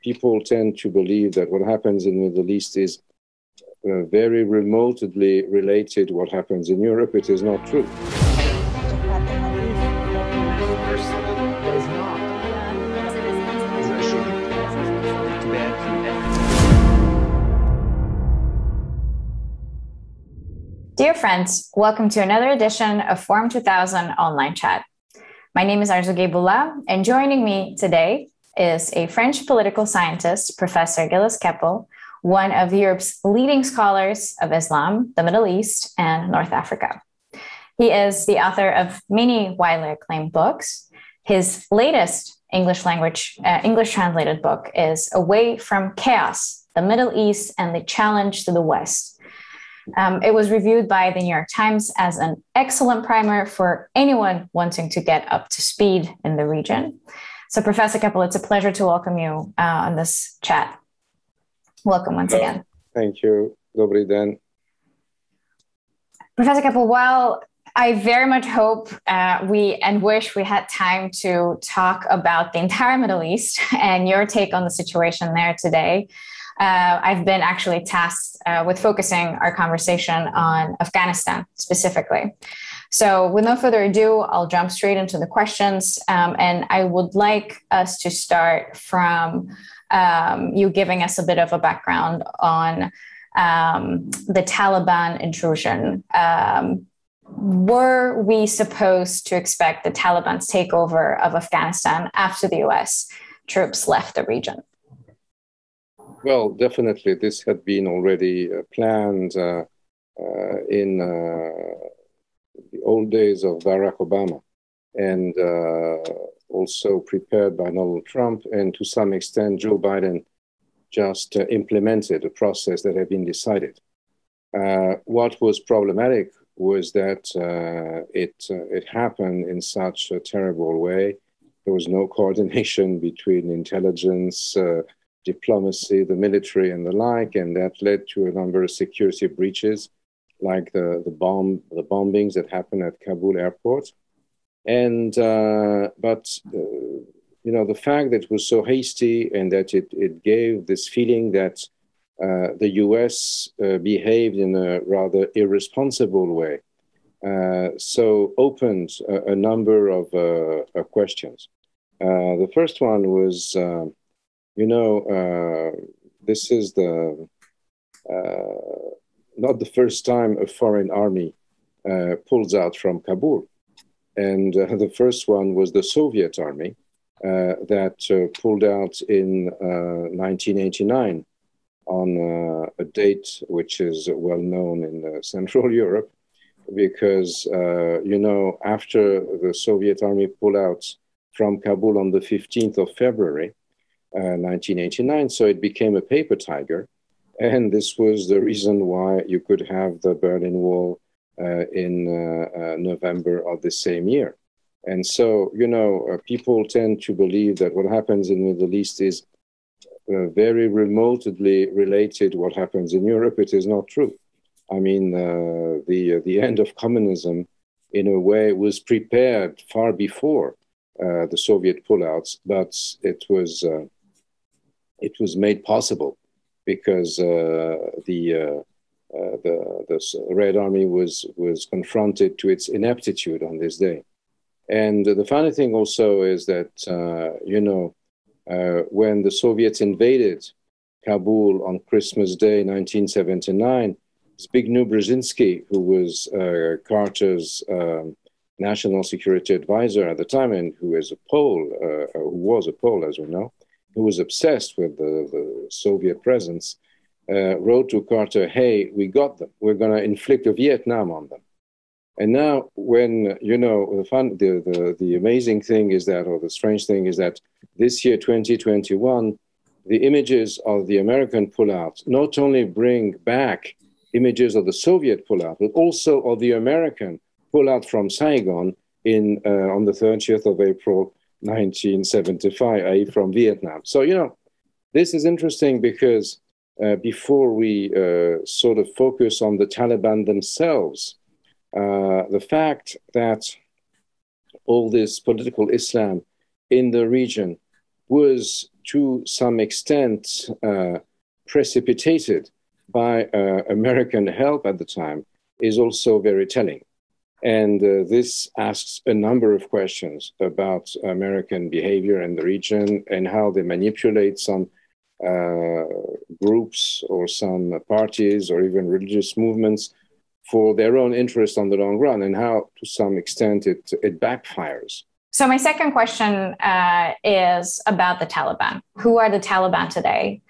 people tend to believe that what happens in the Middle East is very remotely related to what happens in Europe. It is not true. Dear friends, welcome to another edition of Forum 2000 Online Chat. My name is Arzu, and joining me today is a French political scientist, Professor Gilles Kepel, one of Europe's leading scholars of Islam, the Middle East, and North Africa. He is the author of many widely acclaimed books. His latest English translated book is Away from Chaos, the Middle East and the Challenge to the West. It was reviewed by the New York Times as an excellent primer for anyone wanting to get up to speed in the region. So, Professor Kepel, it's a pleasure to welcome you on this chat. Welcome once again. Thank you. Dobry den. Professor Kepel, while I very much hope and wish we had time to talk about the entire Middle East and your take on the situation there today, I've been actually tasked with focusing our conversation on Afghanistan specifically. So with no further ado, I'll jump straight into the questions. And I would like us to start from you giving us a bit of a background on the Taliban intrusion. Were we supposed to expect the Taliban's takeover of Afghanistan after the US troops left the region? Well, definitely, this had been already planned in the old days of Barack Obama, and also prepared by Donald Trump, and to some extent, Joe Biden just implemented a process that had been decided. What was problematic was that it happened in such a terrible way. There was no coordination between intelligence, diplomacy, the military, and the like, and that led to a number of security breaches, like the bombings that happened at Kabul airport. And but the fact that it was so hasty and that it gave this feeling that the U.S. behaved in a rather irresponsible way, so opened a number of questions. The first one was, this is not the first time a foreign army pulls out from Kabul. And the first one was the Soviet army that pulled out in 1989 on a date which is well known in Central Europe, because, after the Soviet army pulled out from Kabul on the 15th of February, 1989, so it became a paper tiger. And this was the reason why you could have the Berlin Wall in November of the same year. And so, people tend to believe that what happens in the Middle East is very remotely related to what happens in Europe. It is not true. I mean, the end of communism, in a way, was prepared far before the Soviet pullouts, but it was made possible because the Red Army was confronted to its ineptitude on this day. And the funny thing also is that, when the Soviets invaded Kabul on Christmas Day, 1979, Zbigniew Brzezinski, who was Carter's national security advisor at the time, and who was a Pole, as we know, who was obsessed with the Soviet presence, wrote to Carter, "Hey, we got them. We're going to inflict a Vietnam on them." And now, when the amazing thing is that, or the strange thing is that, this year, 2021, the images of the American pullout not only bring back images of the Soviet pullout, but also of the American pullout from Saigon on the 30th of April, 1975, i.e. from Vietnam. So, this is interesting because before we sort of focus on the Taliban themselves, the fact that all this political Islam in the region was to some extent precipitated by American help at the time, is also very telling. And this asks a number of questions about American behavior in the region and how they manipulate some groups or some parties or even religious movements for their own interest on the long run, and how, to some extent, it backfires. So my second question is about the Taliban. Who are the Taliban today?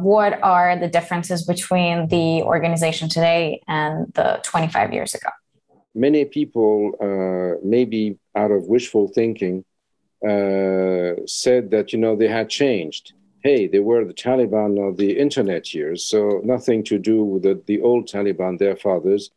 What are the differences between the organization today and the 25 years ago? Many people, maybe out of wishful thinking, said that, they had changed. Hey, they were the Taliban of the internet years, so nothing to do with the old Taliban, their fathers,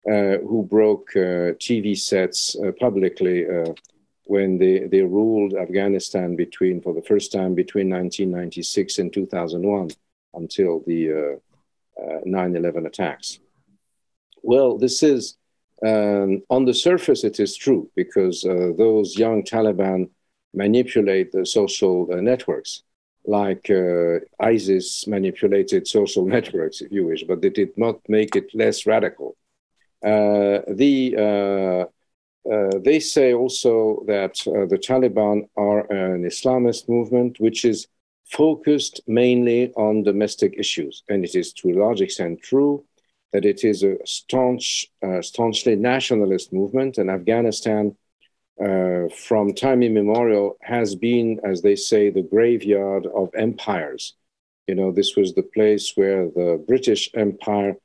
who broke TV sets publicly when they ruled Afghanistan for the first time between 1996 and 2001, until the 9/11 attacks. Well, this is, on the surface, it is true, because those young Taliban manipulate the social networks, like ISIS manipulated social networks, if you wish, but they did not make it less radical. They say also that the Taliban are an Islamist movement which is focused mainly on domestic issues. And it is to a large extent true that it is a staunchly nationalist movement, and Afghanistan, from time immemorial, has been, as they say, the graveyard of empires. This was the place where the British Empire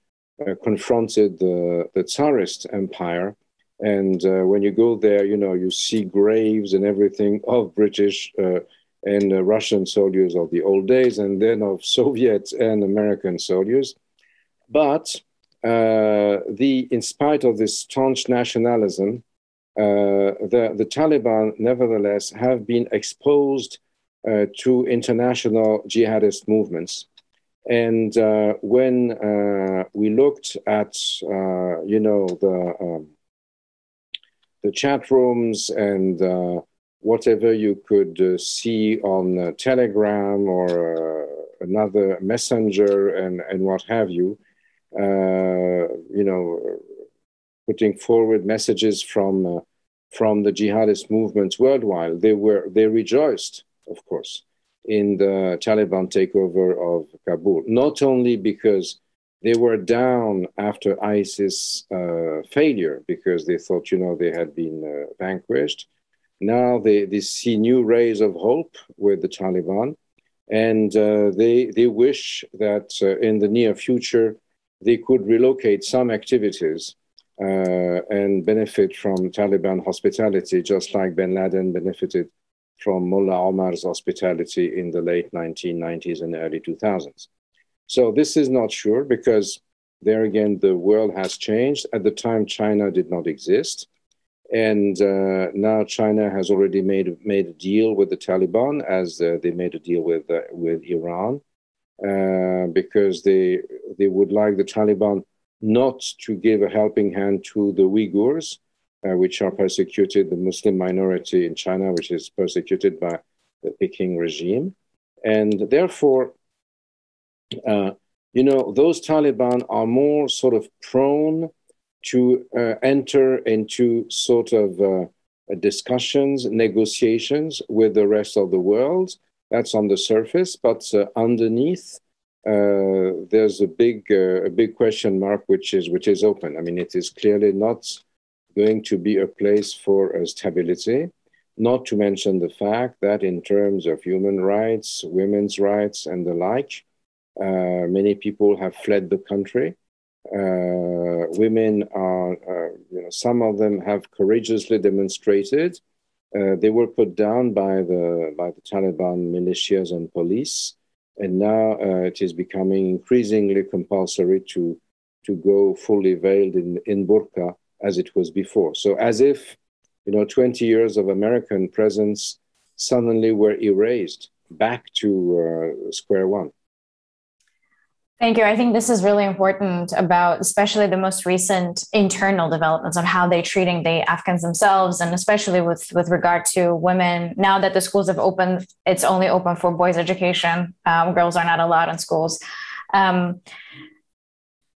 confronted the Tsarist Empire. And when you go there, you see graves and everything of British and Russian soldiers of the old days, and then of Soviet and American soldiers. But in spite of this staunch nationalism, the Taliban, nevertheless, have been exposed to international jihadist movements. And when we looked at, the chat rooms and whatever you could see on Telegram or another messenger and what have you, putting forward messages from the jihadist movements worldwide, they rejoiced, of course, in the Taliban takeover of Kabul, not only because they were down after ISIS failure, because they thought, they had been vanquished. Now they see new rays of hope with the Taliban, and they wish that in the near future they could relocate some activities and benefit from Taliban hospitality, just like bin Laden benefited from Mullah Omar's hospitality in the late 1990s and early 2000s. So this is not sure, because there again, the world has changed. At the time, China did not exist. And now China has already made a deal with the Taliban, as they made a deal with Iran, because they would like the Taliban not to give a helping hand to the Uyghurs, which are persecuted, the Muslim minority in China, which is persecuted by the Peking regime. And therefore, those Taliban are more sort of prone to enter into sort of discussions, negotiations with the rest of the world. That's on the surface, but underneath, there's a big question mark which is open. I mean, it is clearly not going to be a place for stability. Not to mention the fact that in terms of human rights, women's rights, and the like, many people have fled the country. Women are, some of them have courageously demonstrated. They were put down by the Taliban militias and police, and now it is becoming increasingly compulsory to go fully veiled in burqa as it was before. So as if 20 years of American presence suddenly were erased back to square one. Thank you. I think this is really important about especially the most recent internal developments on how they're treating the Afghans themselves, and especially with regard to women. Now that the schools have opened, it's only open for boys' education. Girls are not allowed in schools.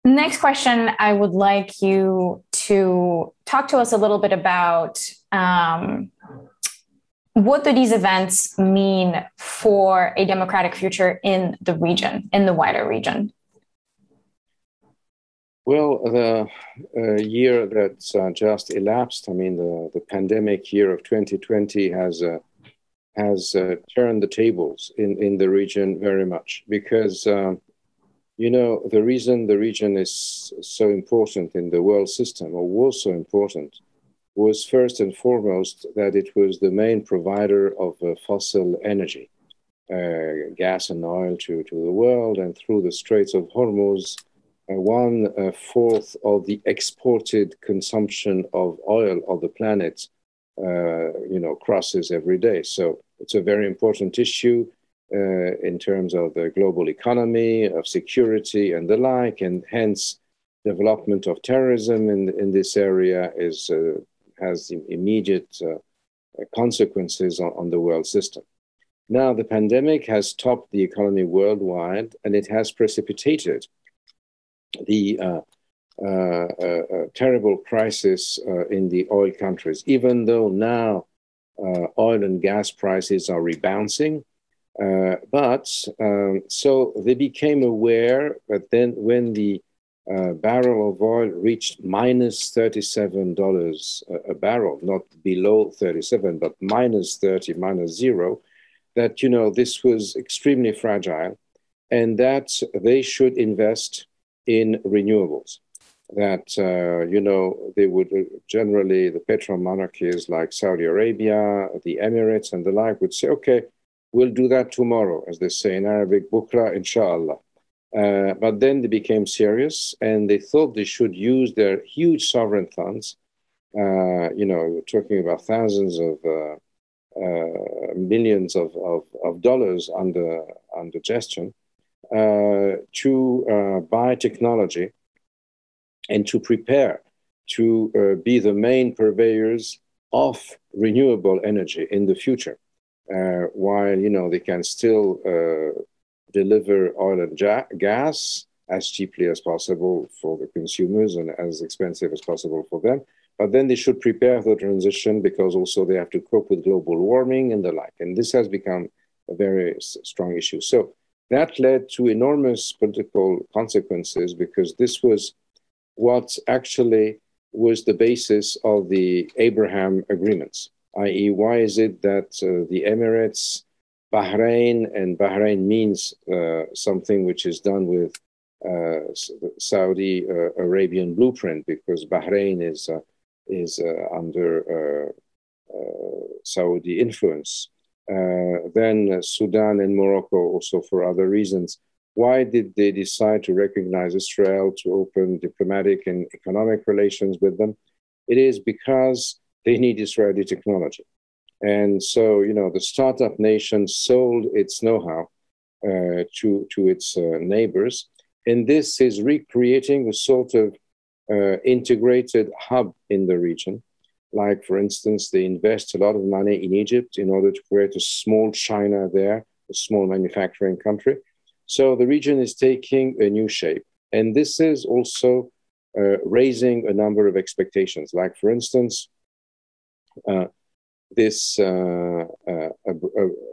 Next question, I would like you to talk to us a little bit about what do these events mean for a democratic future in the region, in the wider region? Well, the year that just elapsed, I mean, the pandemic year of 2020 has turned the tables in the region very much because, the reason the region is so important in the world system, or was so important, was first and foremost that it was the main provider of fossil energy, gas and oil to the world, and through the Straits of Hormuz, 1/4 of the exported consumption of oil of the planet, crosses every day. So it's a very important issue in terms of the global economy, of security, and the like, and hence development of terrorism in this area has immediate consequences on the world system. Now, the pandemic has topped the economy worldwide, and it has precipitated the terrible crisis in the oil countries, even though now oil and gas prices are rebounding. So they became aware that then when the barrel of oil reached minus $37 a barrel, not below 37, but minus 30, minus zero, that, this was extremely fragile and that they should invest in renewables. That, they would generally, the petromonarchies like Saudi Arabia, the Emirates and the like would say, okay, we'll do that tomorrow, as they say in Arabic, bukra, inshallah. But then they became serious and they thought they should use their huge sovereign funds, we're talking about thousands of millions of dollars under gestion, to buy technology and to prepare to be the main purveyors of renewable energy in the future, while, they can still deliver oil and gas as cheaply as possible for the consumers and as expensive as possible for them. But then they should prepare for the transition because also they have to cope with global warming and the like. And this has become a very strong issue. So that led to enormous political consequences because this was what actually was the basis of the Abraham agreements, i.e., why is it that the Emirates, Bahrain, and Bahrain means something which is done with Saudi Arabian blueprint because Bahrain is under Saudi influence. Then Sudan and Morocco also for other reasons. Why did they decide to recognize Israel, to open diplomatic and economic relations with them? It is because they need Israeli technology. And so, the startup nation sold its know-how to its neighbors. And this is recreating a sort of integrated hub in the region. Like, for instance, they invest a lot of money in Egypt in order to create a small China there, a small manufacturing country. So the region is taking a new shape. And this is also raising a number of expectations. Like, for instance, this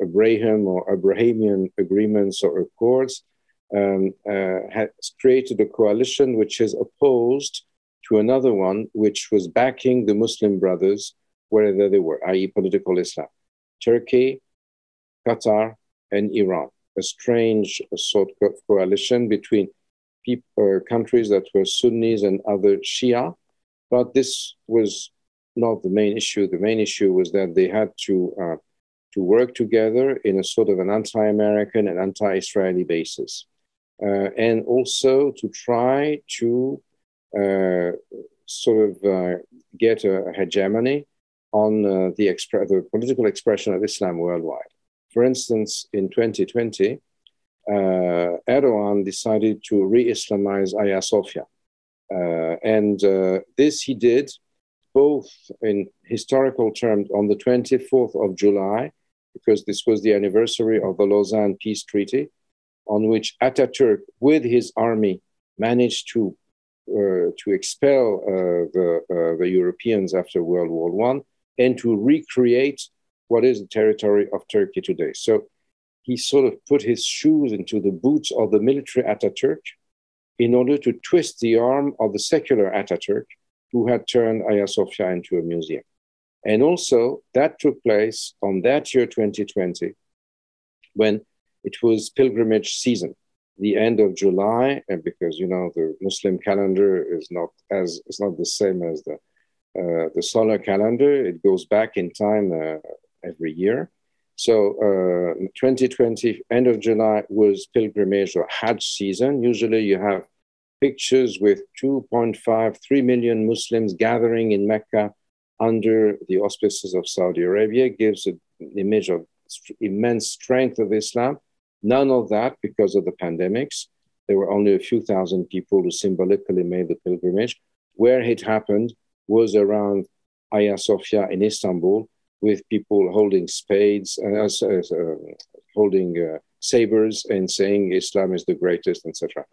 Abraham or Abrahamian agreements or accords has created a coalition which is opposed to another one which was backing the Muslim brothers wherever they were, i.e. political Islam. Turkey, Qatar, and Iran. A strange sort of coalition between countries that were Sunnis and other Shia. But this was not the main issue. The main issue was that they had to work together in a sort of an anti-American and anti-Israeli basis. And also to try to get a hegemony on the political expression of Islam worldwide. For instance, in 2020, Erdogan decided to re-Islamize Hagia Sophia. This he did both in historical terms on the 24th of July, because this was the anniversary of the Lausanne Peace Treaty, on which Ataturk, with his army, managed to expel the Europeans after World War I and to recreate what is the territory of Turkey today. So he sort of put his shoes into the boots of the military Ataturk in order to twist the arm of the secular Ataturk, who had turned Hagia Sophia into a museum. And also that took place on that year, 2020, when it was pilgrimage season, the end of July, and because, you know, the Muslim calendar is not the same as the solar calendar. It goes back in time every year. So 2020, end of July, was pilgrimage or Hajj season. Usually you have pictures with 2.5, 3 million Muslims gathering in Mecca under the auspices of Saudi Arabia. Gives an image of immense strength of Islam. None of that because of the pandemics. There were only a few thousand people who symbolically made the pilgrimage. Where it happened was around Hagia Sophia in Istanbul, with people holding spades, holding sabers and saying Islam is the greatest, etc.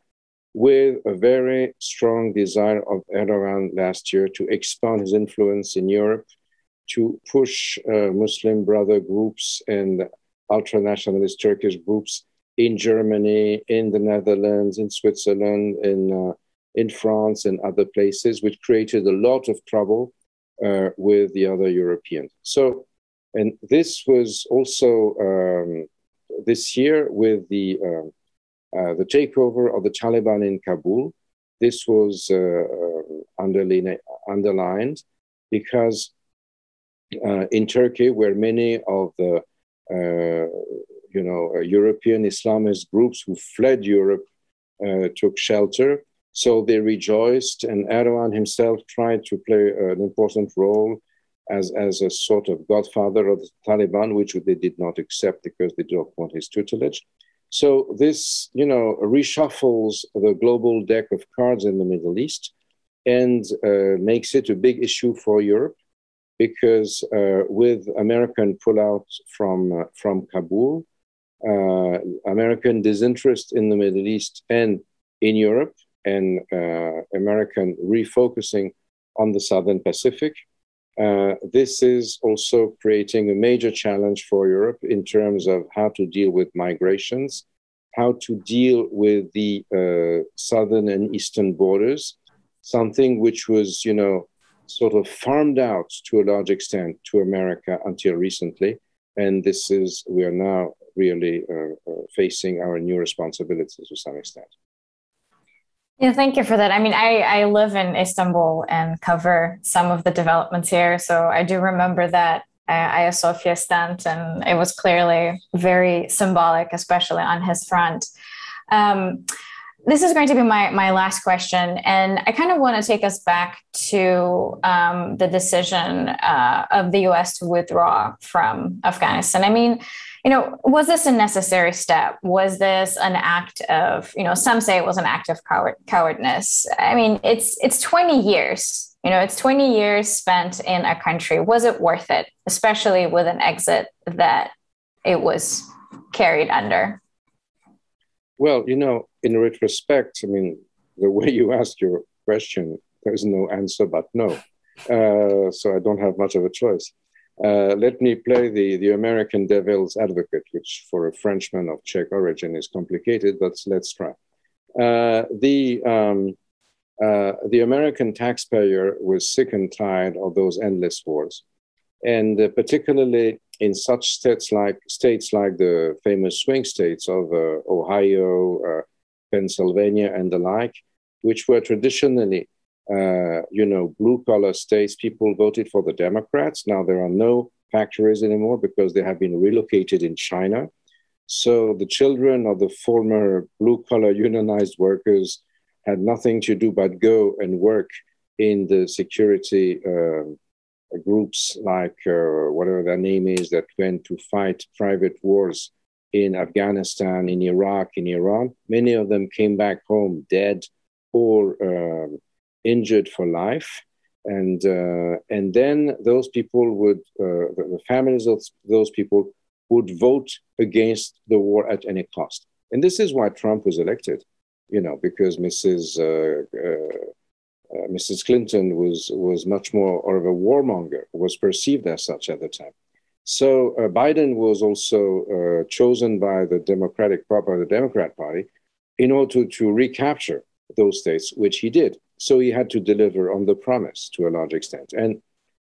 With a very strong desire of Erdogan last year to expand his influence in Europe, to push Muslim brother groups and ultra-nationalist Turkish groups in Germany, in the Netherlands, in Switzerland, in France and other places, which created a lot of trouble with the other Europeans. So, and this was also this year with the takeover of the Taliban in Kabul. This was underlined because in Turkey, where many of the European Islamist groups who fled Europe took shelter, so they rejoiced, and Erdogan himself tried to play an important role as a sort of godfather of the Taliban, which they did not accept because they don't want his tutelage. So this, reshuffles the global deck of cards in the Middle East and makes it a big issue for Europe, because with American pullout from Kabul, American disinterest in the Middle East and in Europe, and American refocusing on the Southern Pacific, this is also creating a major challenge for Europe in terms of how to deal with migrations, how to deal with the southern and eastern borders, something which was, sort of farmed out to a large extent to America until recently. And we are now really facing our new responsibilities to some extent. Yeah, thank you for that. I mean, I live in Istanbul and cover some of the developments here. So I do remember that Hagia Sophia stand, and it was clearly very symbolic, especially on his front. This is going to be my last question. And I kind of want to take us back to the decision of the US to withdraw from Afghanistan. I mean, was this a necessary step? Was this an act of, some say it was an act of cowardness. I mean, it's 20 years, it's 20 years spent in a country. Was it worth it, especially with an exit that it was carried under? Well, in retrospect, I mean, the way you ask your question, there's no answer but no. So I don't have much of a choice. Let me play the American devil's advocate, which for a Frenchman of Czech origin is complicated, but let's try. The American taxpayer was sick and tired of those endless wars. And particularly in such states like the famous swing states of Ohio, Pennsylvania, and the like, which were traditionally blue-collar states. People voted for the Democrats. Now there are no factories anymore because they have been relocated in China. So the children of the former blue-collar unionized workers had nothing to do but go and work in the security groups like whatever their name is that went to fight private wars in Afghanistan, in Iraq, in Iran. Many of them came back home dead or injured for life. And then those people would, the families of those people would vote against the war at any cost. And this is why Trump was elected, because Mrs. Clinton was much more of a warmonger, was perceived as such at the time. So Biden was also chosen by the Democrat Party in order to recapture those states, which he did. So he had to deliver on the promise to a large extent. And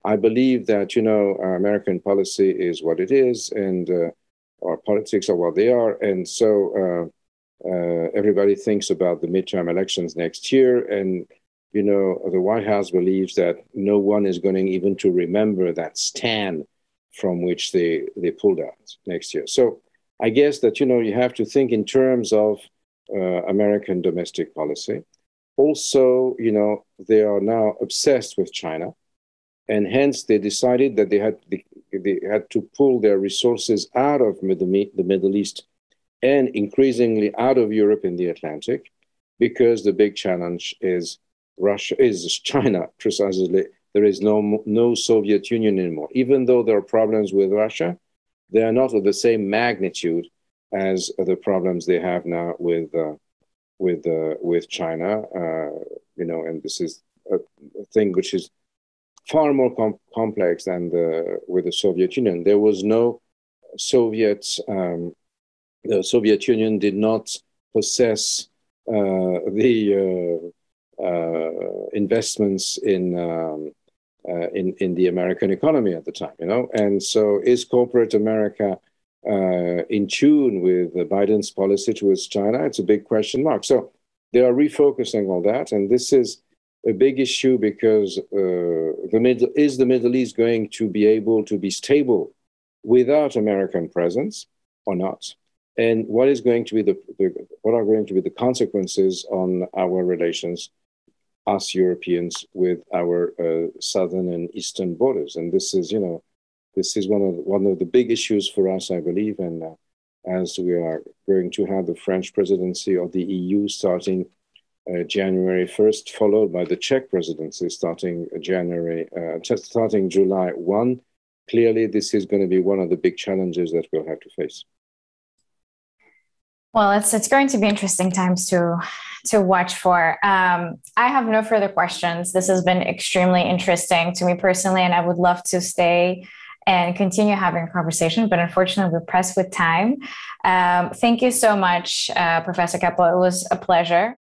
I believe that, American policy is what it is, and our politics are what they are. And so everybody thinks about the midterm elections next year. And, the White House believes that no one is going even to remember that stand from which they pulled out next year. So I guess that, you have to think in terms of American domestic policy. Also, they are now obsessed with China, and hence they decided that they had to pull their resources out of the Middle East and increasingly out of Europe and the Atlantic, because the big challenge is China, precisely. There is no Soviet Union anymore. Even though there are problems with Russia, they are not of the same magnitude as the problems they have now with China, and this is a thing which is far more complex than with the Soviet Union. There was no the Soviet Union did not possess the investments in the American economy at the time, and so is corporate America in tune with Biden's policy towards China? It's a big question mark. So they are refocusing all that, and this is a big issue because the Middle East going to be able to be stable without American presence or not? And what are going to be the consequences on our relations, us Europeans, with our southern and eastern borders? And this is, this is one of the big issues for us, I believe. And as we are going to have the French presidency of the EU starting January 1st, followed by the Czech presidency starting July 1, clearly this is going to be one of the big challenges that we'll have to face. Well, it's going to be interesting times to watch for. I have no further questions. This has been extremely interesting to me personally, and I would love to stay and continue having a conversation, but unfortunately we're pressed with time. Thank you so much, Professor Kepel. It was a pleasure.